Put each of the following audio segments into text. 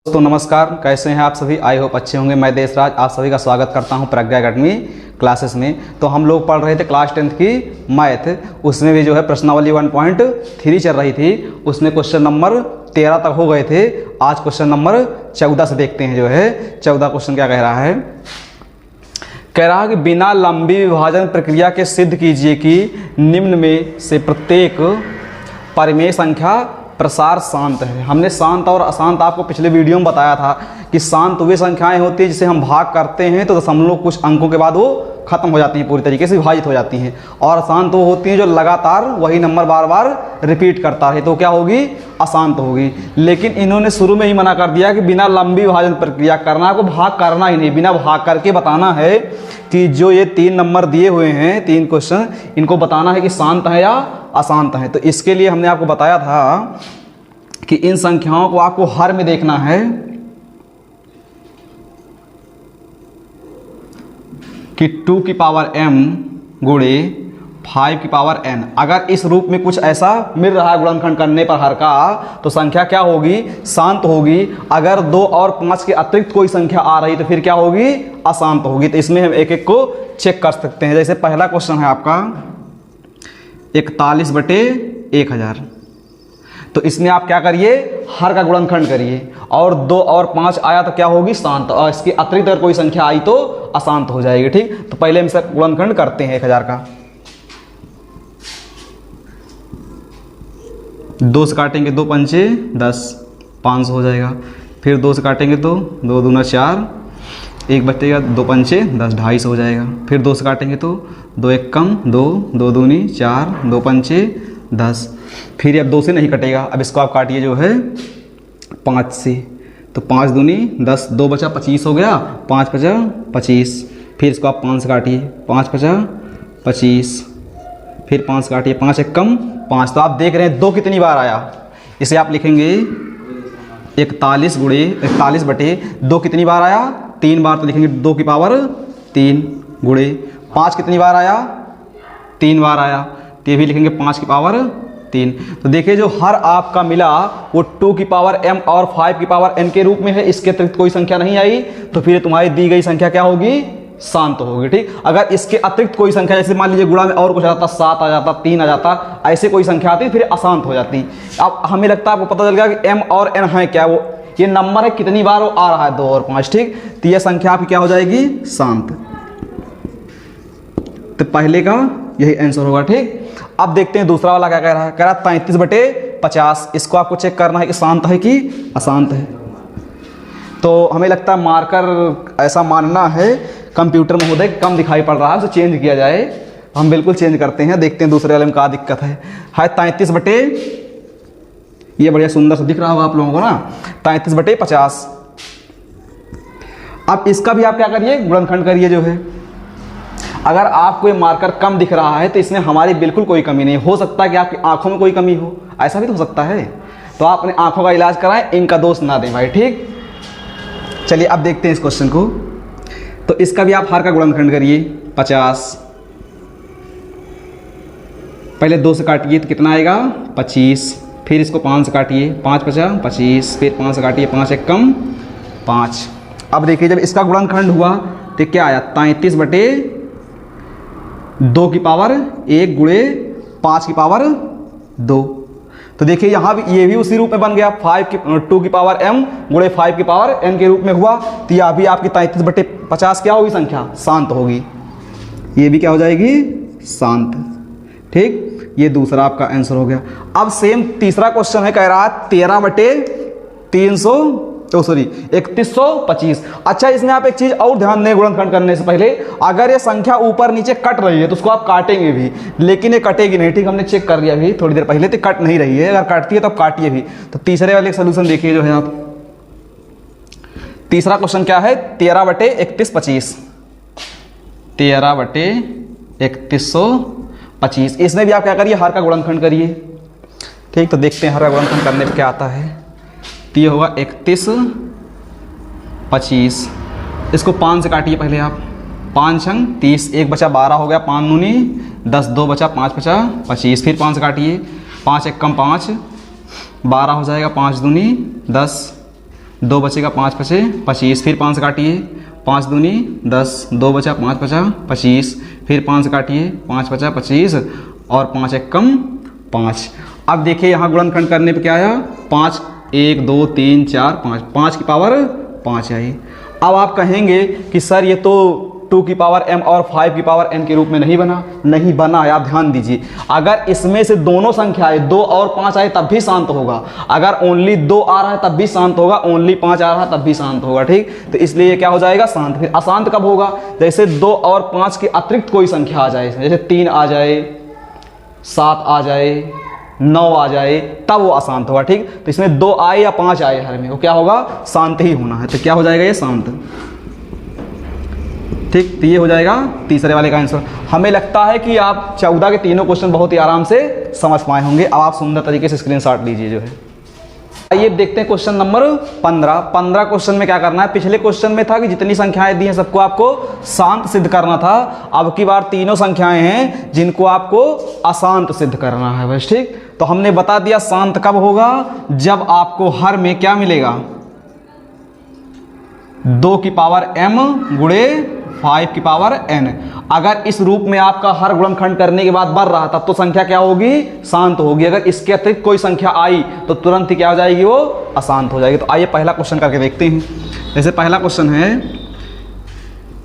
दोस्तों नमस्कार, कैसे हैं आप सभी। आई होप अच्छे होंगे। मैं देशराज आप सभी का स्वागत करता हूं प्रज्ञा अकेडमी क्लासेस में। तो हम लोग पढ़ रहे थे क्लास 10th की मैथ, उसमें भी जो है प्रश्नावली 1.3 चल रही थी। उसमें क्वेश्चन नंबर 13 तक हो गए थे। आज क्वेश्चन नंबर 14 से देखते हैं। जो है 14 क्वेश्चन क्या कह रहा है। कह रहा है कि बिना लंबी विभाजन प्रक्रिया के सिद्ध कीजिए कि निम्न में से प्रत्येक परिमेय संख्या प्रसार शांत है। हमने शांत और अशांत आपको पिछले वीडियो में बताया था कि शांत वे संख्याएं होती हैं जिसे हम भाग करते हैं तो दशमलव कुछ अंकों के बाद वो खत्म हो जाती हैं, पूरी तरीके से विभाजित हो जाती हैं। और अशांत वो होती हैं जो लगातार वही नंबर बार बार रिपीट करता है, तो क्या होगी, अशांत होगी। लेकिन इन्होंने शुरू में ही मना कर दिया कि बिना लंबी विभाजन प्रक्रिया करना, को भाग करना ही नहीं, बिना भाग करके बताना है कि जो ये 3 नंबर दिए हुए हैं, 3 क्वेश्चन, इनको बताना है कि शांत है या अशांत है। तो इसके लिए हमने आपको बताया था कि इन संख्याओं को आपको हर में देखना है कि 2 की पावर m गुणे 5 की पावर n। अगर इस रूप में कुछ ऐसा मिल रहा है गुणनखंड करने पर हर का, तो संख्या क्या होगी, शांत होगी। अगर 2 और 5 के अतिरिक्त कोई संख्या आ रही तो फिर क्या होगी, अशांत होगी। तो इसमें हम एक एक को चेक कर सकते हैं। जैसे पहला क्वेश्चन है आपका 41/1000। तो इसमें आप क्या करिए, हर का गुणनखंड करिए, और 2 और 5 आया तो क्या होगी, शांत, और इसके अतिरिक्त अगर कोई संख्या आई तो अशांत हो जाएगी। ठीक, तो पहले हम इसका गुणनखंड करते हैं 1000 का। 2 से काटेंगे 2 पंचे 10, 500 हो जाएगा। फिर 2 से काटेंगे तो 2 दूना 4, 1 बचेगा, 2 पंचे 10, 250 हो जाएगा। फिर 2 से काटेंगे तो 2 एक कम 2, 2 दूनी 4, 2 पंचे 10। फिर अब 2 से नहीं कटेगा, अब इसको आप काटिए जो है 5 से, तो 5 दूनी 10, 2 बचा 25 हो गया, 5 बचा 25। फिर इसको आप 5 से काटिए, 5 बचा 25, फिर 5 से काटिए, 5 एक कम 5। तो आप देख रहे हैं 2 कितनी बार आया। इसे आप लिखेंगे 41/2 कितनी बार आया, 3 बार। तो लिखेंगे 2 की पावर 3 गुणे 5 कितनी बार आया, 3 बार आया। तो ये भी लिखेंगे 5 की पावर 3। तो देखिए जो हर आपका मिला वो 2 की पावर m और 5 की पावर n के रूप में है। इसके अतिरिक्त कोई संख्या नहीं आई, तो फिर तुम्हारी दी गई संख्या क्या होगी, शांत होगी। ठीक, अगर इसके अतिरिक्त कोई संख्या, जैसे मान लीजिए गुणा में और कुछ आ जाता, 7 आ जाता, 3 आ जाता, ऐसे कोई संख्या आती फिर अशांत हो जाती। अब हमें लगता है आपको पता चल गया कि m और n है क्या, वो ये नंबर है, कितनी बार वो आ रहा है, 2 और 5। ठीक, तो यह संख्या आपकी क्या हो जाएगी, शांत। तो पहले का यही आंसर होगा। ठीक, अब देखते हैं दूसरा वाला क्या कह रहा है। कह रहा है 33/50। इसको आपको चेक करना है कि शांत है कि अशांत है। तो हमें लगता है मार्कर ऐसा मानना है कंप्यूटर महोदय कम दिखाई पड़ रहा है, उसे चेंज किया जाए। हम बिल्कुल चेंज करते हैं, देखते हैं दूसरे वाले में क्या दिक्कत है। 33 ये बढ़िया सुंदर सा दिख रहा होगा आप लोगों को ना, 33/50। अब इसका भी आप क्या करिए, गुणनखंड करिए। जो है अगर आपको ये मार्कर कम दिख रहा है तो इसमें हमारी बिल्कुल कोई कमी नहीं। हो सकता है कि आपकी आंखों में कोई कमी हो, ऐसा भी तो हो सकता है। तो आप अपने आंखों का इलाज कराएं, इनका दोष ना दें भाई। ठीक, चलिए अब देखते हैं इस क्वेश्चन को। तो इसका भी आप हर का गुणनखंड करिए 50। पहले 2 से काटिए तो कितना आएगा, 25। फिर इसको 5 से काटिए, 5 बचा 25। फिर 5 से काटिए, 5 एक कम 5। अब देखिए जब इसका गुणनखंड हुआ तो क्या आया, 33/2 की पावर 1 गुणे 5 की पावर 2। तो देखिए यहाँ भी ये भी उसी रूप में बन गया, 2 की पावर m गुणे 5 की पावर n के रूप में हुआ। तो यह भी आपकी 33/50 क्या होगी, संख्या शांत होगी। ये भी क्या हो जाएगी, शांत। ठीक, ये दूसरा आपका आंसर हो गया। अब सेम तीसरा क्वेश्चन है, कह रहा है 3125। अच्छा, इसमें आप एक चीज और ध्यान दें, गुणनखंड करने से पहले अगर ये संख्या ऊपर नीचे कट रही है तो उसको आप काटेंगे भी, लेकिन ये कटेगी नहीं। ठीक, हमने चेक कर लिया अभी थोड़ी देर पहले, तो कट नहीं रही है। अगर काटती है तो काटिए भी। तो तीसरे वाले सोल्यूशन देखिए जो है आप। तीसरा क्वेश्चन क्या है, 13/3125। 13/3125। इसमें भी आप क्या करिए, हर का गुणनखंड करिए। ठीक, तो देखते हैं हर का गुणनखंड करने पर क्या आता है। तो ये होगा 31/25। इसको 5 से काटिए पहले आप, 5 छंग 30, 1 बचा 12 हो गया, 5 दूनी 10, 2 बचा 5 बचा 25। फिर 5 से काटिए, 5 एक कम 5, 12 हो जाएगा, 5 दूनी 10, 2 बचेगा 5 पचे 25, फिर 5 से काटिए 5 दूनी 10, 2 बचा 5 पचा 25, फिर 5 से काटिए 5 पचा 25 और 5 एक कम 5। अब देखिए यहाँ गुणनखंड करने पे क्या आया 5, 1 2 3 4 5, 5 की पावर 5 आई। अब आप कहेंगे कि सर ये तो 2 की पावर m और 5 की पावर n के रूप में नहीं बना। नहीं बना है, आप ध्यान dीजिए। अगर इसमें से दोनों संख्याएं 2 और 5 आए तब भी शांत होगा, अगर ओनली 2 आ रहा है तब भी शांत होगा, ओनली 5 आ रहा है तब भी शांत होगा। ठीक, तो इसलिए ये क्या हो जाएगा शांत। फिर अशांत कब होगा, जैसे 2 और 5 के अतिरिक्त कोई संख्या आ जाए, जैसे 3 आ जाए, 7 आ जाए, 9 आ जाए, तब वो अशांत होगा। ठीक, तो इसमें 2 आए या 5 आए हर में, वो क्या होगा शांत ही होना है। तो क्या हो जाएगा ये शांत। ठीक, तो ये हो जाएगा तीसरे वाले का आंसर। हमें लगता है कि आप 14 के तीनों क्वेश्चन बहुत ही आराम से समझ पाए होंगे। अब आप सुंदर तरीके से स्क्रीनशॉट लीजिए जो है। आइए देखते हैं क्वेश्चन नंबर 15। 15 क्वेश्चन में क्या करना है, पिछले क्वेश्चन में था कि जितनी संख्याएं दी हैं सबको आपको शांत सिद्ध करना था। अब की बार तीनों संख्याएं हैं जिनको आपको अशांत सिद्ध करना है बस। ठीक, तो हमने बता दिया शांत कब होगा, जब आपको हर में क्या मिलेगा 2 की पावर m गुणे 5 की पावर n। अगर इस रूप में आपका हर गुणनखंड करने के बाद बढ़ रहा तब तो संख्या क्या होगी शांत होगी। अगर इसके अतिरिक्त कोई संख्या आई तो तुरंत ही क्या हो जाएगी वो अशांत हो जाएगी। तो आइए पहला क्वेश्चन करके देखते हैं। जैसे पहला क्वेश्चन है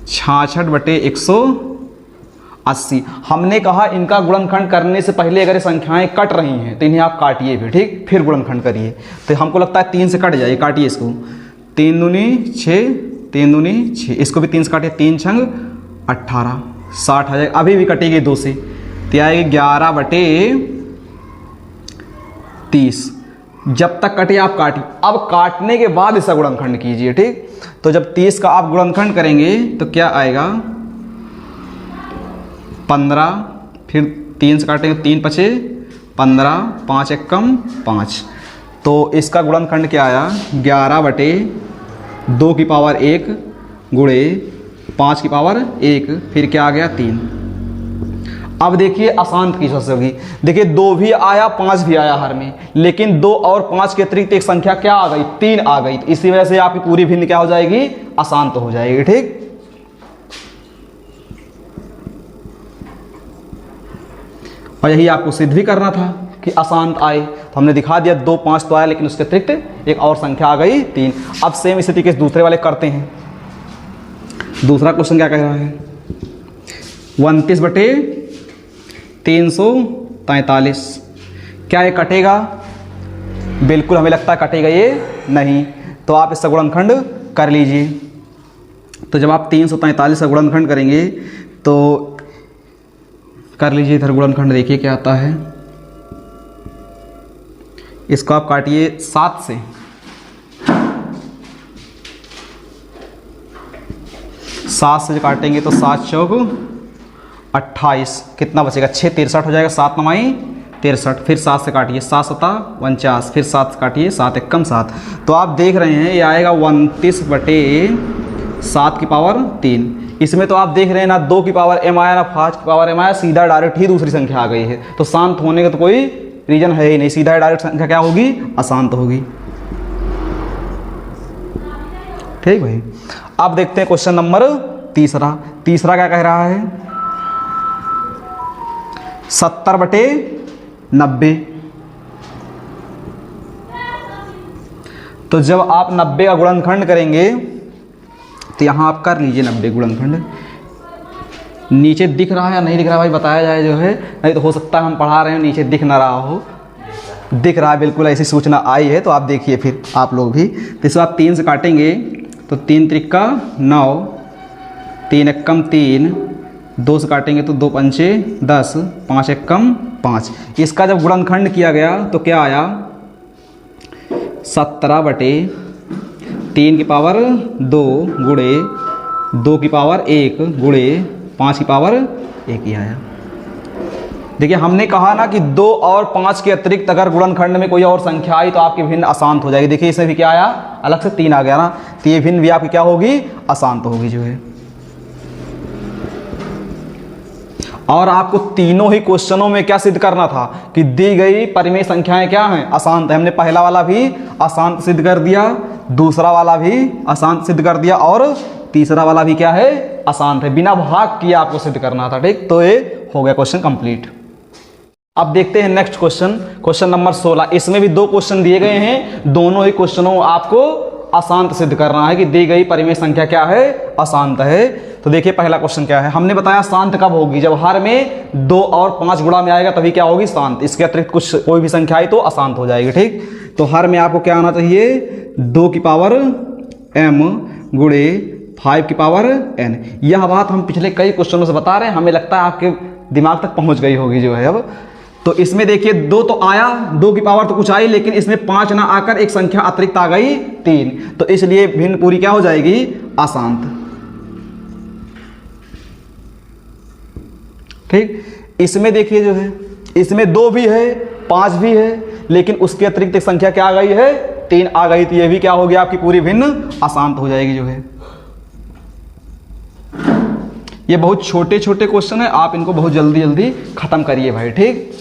66/180। हमने कहा इनका गुणनखंड करने से पहले अगर ये संख्याएं कट रही हैं तो इन्हें आप काटिए भी। ठीक, फिर गुणनखंड करिए। तो हमको लगता है 3 से कट जाइए, काटिए इसको। 3 दूनी 6, 3 दूनी 6, इसको भी 3 से काटिए, 3 छंग 18, 60 आ जाएगा। अभी भी कटेगी 2 से, तो आएगी 11/30। जब तक कटे आप काटिए। अब काटने के बाद इसका गुणनखंड कीजिए। ठीक, तो जब 30 का आप गुणनखंड करेंगे तो क्या आएगा 15, फिर 3 से काटेंगे 3 पचे 15, 5 एक कम 5। तो इसका गुणनखंड क्या आया 11/2 की पावर 1 गुणे 5 की पावर 1, फिर क्या आ गया 3। अब देखिए अशांत की सबसे होगी। देखिए 2 भी आया 5 भी आया हर में, लेकिन 2 और 5 के अतिरिक्त एक संख्या क्या आ गई 3 आ गई। तो इसी वजह से आपकी पूरी भिन्न क्या हो जाएगी अशांत हो जाएगी। ठीक, और यही आपको सिद्ध भी करना था कि अशांत आए। तो हमने दिखा दिया 2 5 तो आया, लेकिन उसके अतिरिक्त एक और संख्या आ गई 3। अब सेम इसी तरीके से दूसरे वाले करते हैं। दूसरा क्वेश्चन क्या कह रहा है 29/343। क्या ये कटेगा, बिल्कुल हमें लगता है कटेगा ये नहीं। तो आप इसका गुणनखंड कर लीजिए। तो जब आप 343 का गुणनखंड करेंगे तो कर लीजिए इधर गुणनखंड, देखिए क्या आता है। इसको आप काटिए 7 से, 7 से काटेंगे तो 7 चौक 28, कितना बचेगा 6 63 हो जाएगा। 7 9 63, फिर 7 से काटिए 7 7 49, फिर 7 से काटिए 7 1 7। तो आप देख रहे हैं ये आएगा 29/7 की पावर 3। इसमें तो आप देख रहे हैं ना 2 की पावर m आया ना 5 की पावर m आया, सीधा डायरेक्ट ही दूसरी संख्या आ गई है। तो शांत होने का तो कोई रीजन है ही नहीं, सीधा डायरेक्ट संख्या क्या होगी अशांत होगी। ठीक भाई, अब देखते हैं क्वेश्चन नंबर तीसरा। तीसरा क्या कह रहा है 70/90। तो जब आप 90 का गुणनखंड करेंगे तो यहाँ आप कर लीजिए 90 गुणनखंड। नीचे दिख रहा है या नहीं दिख रहा भाई बताया जाए जो है, नहीं तो हो सकता है हम पढ़ा रहे हैं नीचे दिख ना रहा हो। दिख रहा है, बिल्कुल ऐसी सूचना आई है। तो आप देखिए फिर आप लोग भी। तो इसको आप 3 से काटेंगे तो 3 त्रिका 9, 3 एकम 3, 2 से काटेंगे तो 2 पंचे 10, 5 एकम 5। इसका जब गुणनखंड किया गया तो क्या आया 17/3 की पावर 2 गुणे 2 की पावर 1 गुणे 5 की पावर 1 ही आया। देखिए हमने कहा ना कि 2 और 5 के अतिरिक्त अगर गुणनखंड में कोई और संख्या आई तो आपकी भिन्न अशांत हो जाएगी। देखिए इसमें भी क्या आया अलग से 3 आ गया ना, तो ये भिन्न भी आपकी क्या होगी अशांत होगी जो है। और आपको तीनों ही क्वेश्चनों में क्या सिद्ध करना था कि दी गई परिमेय संख्याएं क्या हैं, अशांत है। हमने पहला वाला भी अशांत सिद्ध कर दिया, दूसरा वाला भी अशांत सिद्ध कर दिया और तीसरा वाला भी क्या है, अशांत है। बिना भाग किए आपको सिद्ध करना था, ठीक। तो ये हो गया क्वेश्चन कंप्लीट। अब देखते हैं नेक्स्ट क्वेश्चन, क्वेश्चन नंबर 16। इसमें भी 2 क्वेश्चन दिए गए हैं, दोनों ही क्वेश्चनों आपको अशांत सिद्ध करना है कि दी गई परिमेय संख्या क्या है, अशांत है। तो देखिए पहला क्वेश्चन क्या है, हमने बताया शांत कब होगी, जब हर में 2 और 5 गुणा में आएगा तभी क्या होगी, शांत। इसके अतिरिक्त कुछ कोई भी संख्या आई तो अशांत हो जाएगी, ठीक। तो हर में आपको क्या आना चाहिए, 2 की पावर m गुणे 5 की पावर n। यह बात हम पिछले कई क्वेश्चनों से बता रहे हैं, हमें लगता है आपके दिमाग तक पहुंच गई होगी जो है। अब तो इसमें देखिए 2 तो आया, 2 की पावर तो कुछ आई, लेकिन इसमें 5 ना आकर एक संख्या अतिरिक्त आ गई 3, तो इसलिए भिन्न पूरी क्या हो जाएगी, अशांत, ठीक। इसमें देखिए जो है, इसमें 2 भी है, 5 भी है, लेकिन उसके अतिरिक्त एक संख्या क्या आ गई है, 3 आ गई, तो ये भी क्या हो गया, आपकी पूरी भिन्न अशांत हो जाएगी जो है। ये बहुत छोटे छोटे क्वेश्चन है, आप इनको बहुत जल्दी जल्दी खत्म करिए भाई, ठीक।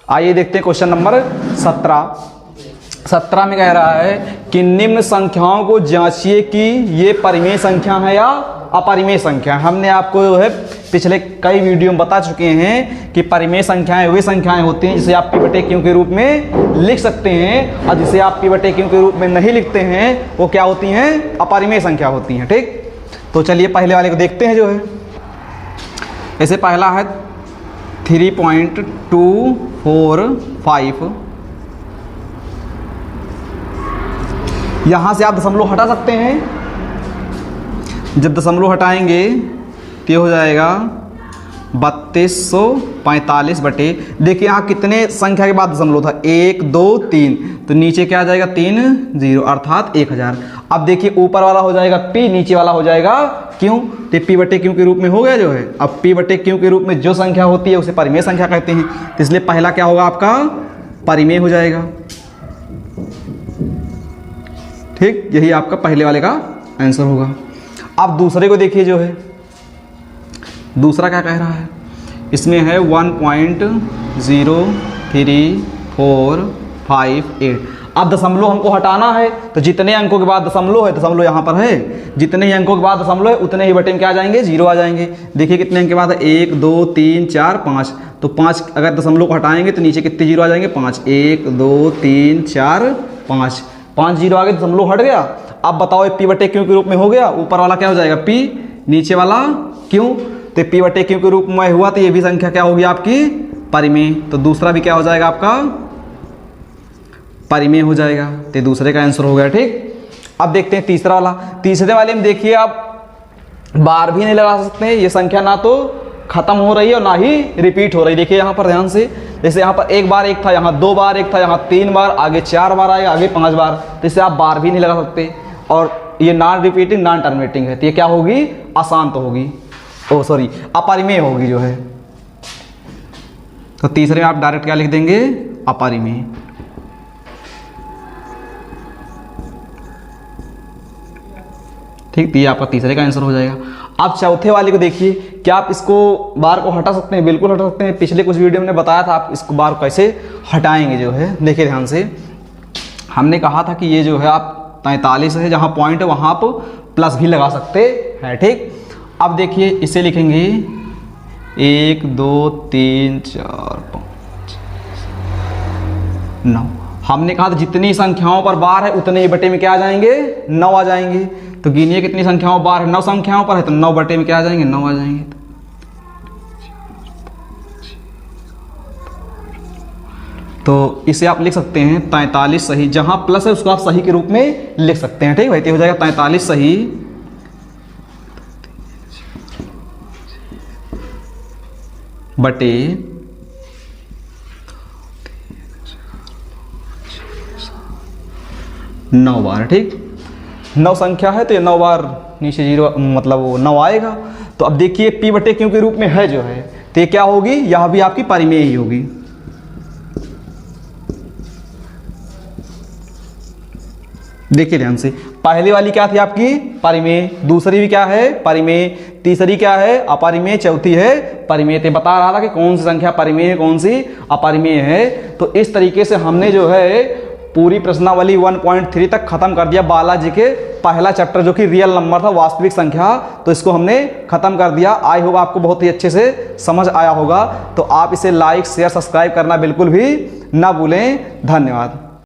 आइए देखते हैं क्वेश्चन नंबर 17 में कह रहा है कि निम्न संख्याओं को जांचिए कि ये परिमेय संख्या है या अपरिमेय संख्या। हमने आपको जो है पिछले कई वीडियो में बता चुके हैं कि परिमेय संख्याएं वे संख्याएं होती हैं जिसे आप p/q के रूप में लिख सकते हैं, और जिसे आप p/q के रूप में नहीं लिखते हैं वो क्या होती हैं, अपरिमेय संख्या होती हैं, ठीक। तो चलिए पहले वाले को देखते हैं जो है। ऐसे पहला है 3.245। यहां से आप दशमलव हटा सकते हैं, जब दशमलव हटाएंगे तो ये हो जाएगा 3245 बटे, देखिए यहाँ कितने संख्या के बाद दशमलव था, 1 2 3, तो नीचे क्या आ जाएगा 3 0 अर्थात 1000। अब देखिए ऊपर वाला हो जाएगा p, नीचे वाला हो जाएगा q, तो p/q के रूप में हो गया जो है। अब p/q के रूप में जो संख्या होती है उसे परिमेय संख्या कहते हैं, तो इसलिए पहला क्या होगा आपका परिमेय हो जाएगा, ठीक। यही आपका पहले वाले का आंसर होगा। अब दूसरे को देखिए जो है, दूसरा क्या कह रहा है, इसमें है 1.0348। अब दशमलव हमको हटाना है, तो जितने अंकों के बाद दशमलव है, दशमलव यहाँ पर है, जितने ही अंकों के बाद दशमलव है उतने ही बटे में क्या आ जाएंगे, 0 आ जाएंगे। देखिए कितने अंक के बाद है, 1 2 3 4 5, तो 5 अगर दशमलव को हटाएंगे तो नीचे कितने 0 आ जाएंगे, 5, 1 2 3 4 5, 5 0 आ गए, दशमलव हट गया। अब बताओ p/q के रूप में हो गया, ऊपर वाला क्या हो जाएगा p, नीचे वाला q, तो p/q के रूप में हुआ, तो ये भी संख्या क्या होगी आपकी परिमेय, तो दूसरा भी क्या हो जाएगा आपका परिमेय हो जाएगा, तो दूसरे का आंसर हो गया, ठीक। अब देखते हैं तीसरा वाला। तीसरे वाले में देखिए आप बार भी नहीं लगा सकते हैं, ये संख्या ना तो खत्म हो रही है और ना ही रिपीट हो रही है। देखिए यहाँ पर ध्यान से, जैसे यहाँ पर 1 बार 1 था, यहाँ 2 बार 1 था, यहाँ 3 बार, आगे 4 बार आएगा, आगे 5 बार, तो इससे आप बार भी नहीं लगा सकते। और ये नॉन रिपीटिंग नॉन टर्मिनेटिंग है, तो ये क्या होगी, अशांत होगी, ओ सॉरी अपरिमेय होगी जो है। तो तीसरे में आप डायरेक्ट क्या लिख देंगे, अपरिमेय, ठीक। तो ये आपका तीसरे का आंसर हो जाएगा। अब चौथे वाले को देखिए, क्या आप इसको बार को हटा सकते हैं, बिल्कुल हटा सकते हैं। पिछले कुछ वीडियो में बताया था आप इसको बार को कैसे हटाएंगे जो है। देखिए ध्यान से, हमने कहा था कि ये जो है आप 43 है, जहाँ पॉइंट है वहाँ आप प्लस भी लगा सकते हैं, ठीक। अब देखिए इसे लिखेंगे 1 2 3 4 5 9। हमने कहा था जितनी संख्याओं पर बार है उतने ही बटे में क्या आ जाएंगे, 9 आ जाएंगे। तो गिनिए कितनी संख्याओं बार है, 9 संख्याओं पर है, तो 9 बटे में क्या आ जाएंगे, 9 आ जाएंगे। तो इसे आप लिख सकते हैं 43 सही, जहां प्लस है उसको आप सही के रूप में लिख सकते हैं, ठीक भाई। तो हो जाएगा 43 सही बटे 9 बार, ठीक। 9 संख्या है तो ये 9 बार नीचे 0 मतलब वो 9 आएगा। तो अब देखिए p/q के रूप में है जो है, तो ये क्या होगी, यह भी आपकी परिमेय ही होगी। देखिए ध्यान से, पहली वाली क्या थी आपकी परिमेय, दूसरी भी क्या है परिमेय, तीसरी क्या है अपरिमेय, चौथी है परिमेय। तो बता रहा था कि कौन सी संख्या परिमेय है कौन सी अपरिमेय है। तो इस तरीके से हमने जो है पूरी प्रश्नावली 1.3 तक खत्म कर दिया बालाजी के पहला चैप्टर जो कि रियल नंबर था, वास्तविक संख्या। तो इसको हमने खत्म कर दिया। आई होप आपको बहुत ही अच्छे से समझ आया होगा। तो आप इसे लाइक शेयर सब्सक्राइब करना बिल्कुल भी ना भूलें। धन्यवाद।